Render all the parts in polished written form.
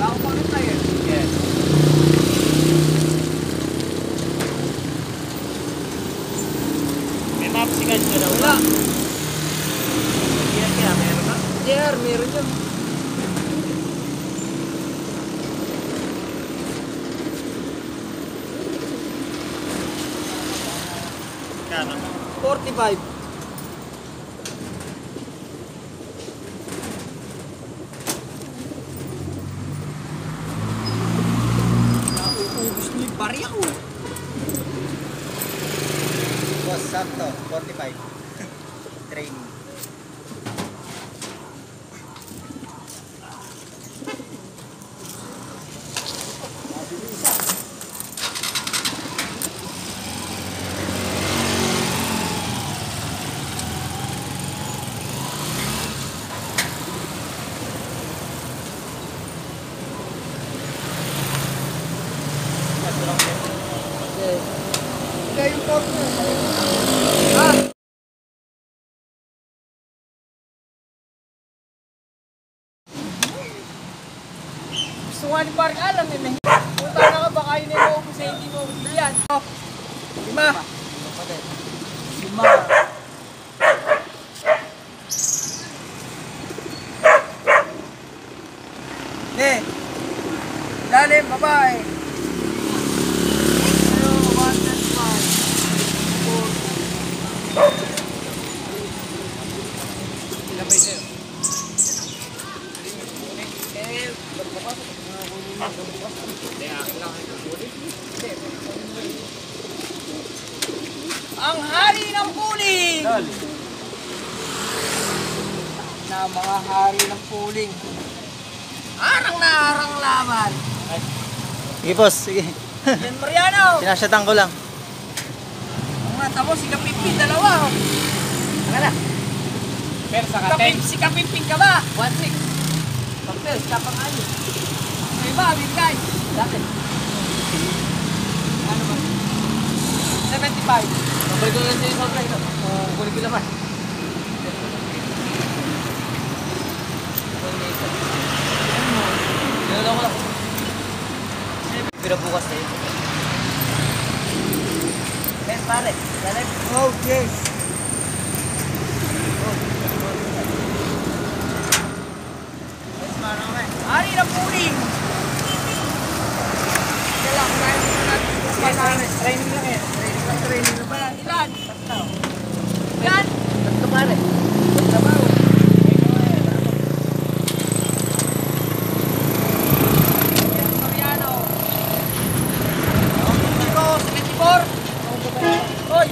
Ako pa rin tayo. Yes. May mapsikan ka na Wala. Kaya meron na. JR, meron yun. Kano? 45. Nauubos niyo yung barya ko. Boss, sakto, 45. Training. Kaya yung partner. Ah! Gusto nga ni Park alam eh. Punta na ka baka yun yung upo sa hindi mo yan. Oh. 5. 5. Ne. Lalim, babae. Ang hari ng puling! Na mga hari ng puling. Arang na arang laban. Sige boss, sige. Yan Mariano. Sinasyatan ko lang. Ang mata mo, si Kapimpin, dalawa. Taka na. Pero sa kateng. Si Kapimpin ka ba? 1-6. Pagpil, sa pang-ano. May ba, Bigay? Dati. Ano ba? 75. Mabalik ko lang sa'yo sa price. Kukulik ko naman. Ganun ako lang. Pero bukas na yun. Yes, pare. Oh, yes. Yes, pare kami. Hari ng puling. Kailang, kaya mo natin. Training lang eh. Training na ba? Ilan? Tatlo. Ilan? Tatlo pare. Trabaho. Mariano. 074. Hoy! 074.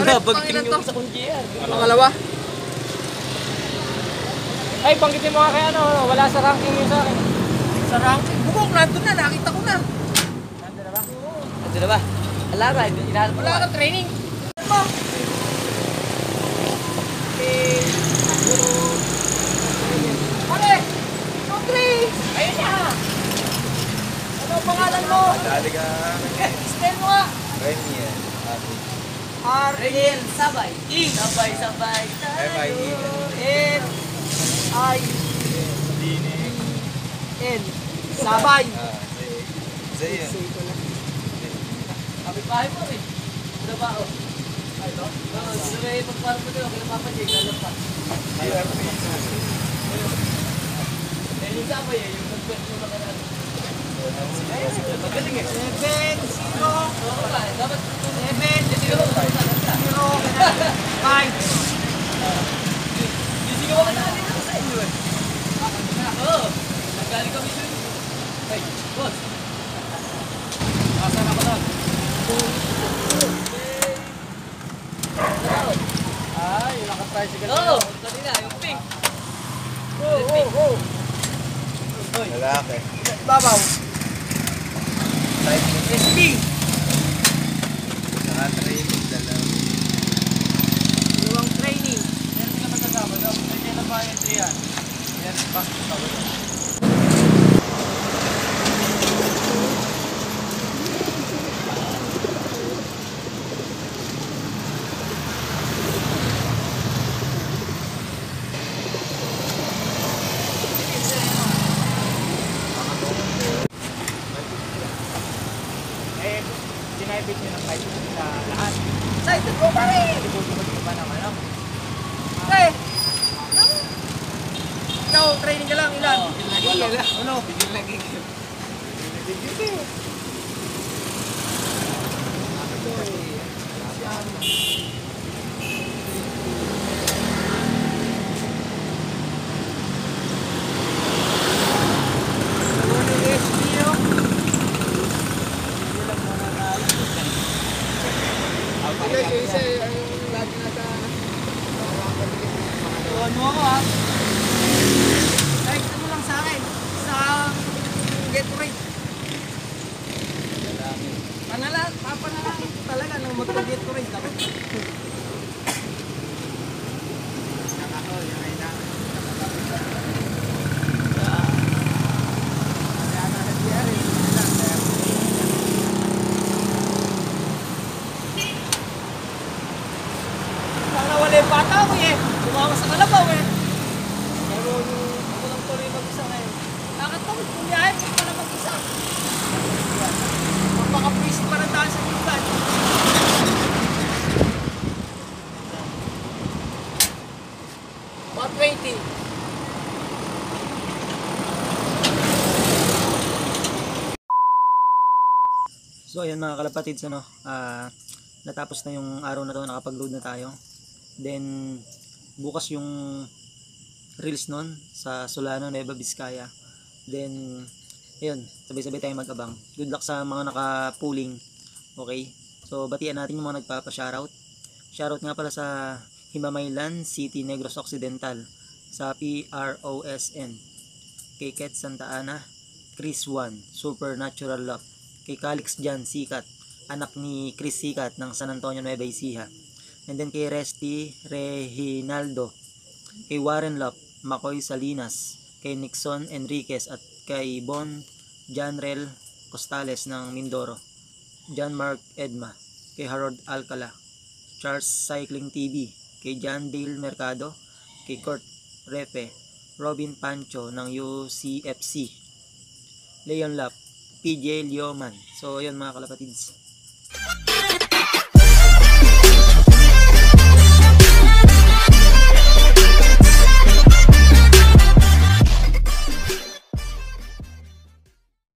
Nabagting yung sa kunjiyan. Pangalawa? Ay, banggitin mo nga kaya ano, wala sa ranking yun sa akin. Sa ranking. Bukong, nandun na. Nakita ko na. Nandun na ba? Nandun na ba? Alara, inahalap mo. Wala ka training. Ano mo? Pare! Country! Ayun na! Ano ang pangalan mo? Dali ka. Spell mo nga. Renier. R-N Sabay. Sabay, sabay. M-I-E. N Sabay. Sa'yo. Kapit-bahay mo rin. Ano ba o? Ay, ito? Oo, sino may pagparap mo doon, kaya papajay, lalapat. Eh, yung sabay eh, yung nag-bet mo na kanan. Magaling eh. 7-0. Oo ba, dapat 7-0. 5. Sisigaw ka na kanina sa inyo eh. Oo, nagaling kami doon. Ay, boss. Asan ako doon? Ay, naka-tricycle. Oo, kanina, yung pink. Oh. Lalaki. Babaw. Type SB. naka-training dalawa. Dalawang training. Meron sila magkasama, no? May kailan ba yung 3 yan? Yan, bakit pa ba? private nyo ng kahit sa lahat. Excited ko pa rin! Ibubukod ko ba naman ako? Okay. Ikaw, training ka lang, ilan? Ano? Bigil lagi. Tuwan mo ako ha. Kahit ano lang sa akin. Sa Gatorade. Papanalangin ko talaga nang magpa-Gatorade ako. Parang nawala yung bata ko eh. Tumawa sa kalabaw eh. Pero ako lang tuloy mag-isa ngayon. Nakatawid, kumiyahin ko pa na mag-isa. Magpaka-busy pa ng daan sa lugar. About 20. So ayan mga kalapatids, natapos na yung araw na to, nakapag-load na tayo. Then bukas yung reels nun sa Solano, Nueva Vizcaya. Then ayun, sabay-sabay tayo mag-abang. Good luck sa mga naka-pooling. Okay, so batian natin yung mga nagpapa-shoutout. Shoutout nga pala sa Himamaylan City, Negros Occidental, sa PROSN, kay Ket Santa Ana, Chris 1, Supernatural Love, kay Calix Jan Sikat, anak ni Chris Sikat ng San Antonio, Nueva Ecija. And then kay Resty Reginaldo, kay Warren Lop, Makoy Salinas, kay Nixon Enriquez at kay Bon Janrel Costales ng Mindoro, John Mark Edma, kay Harold Alcala, Charles Cycling TV, kay John Dale Mercado, kay Kurt Repe, Robin Pancho ng UCFC, Leon Lap, PJ Lioman. So yun mga kalapatids,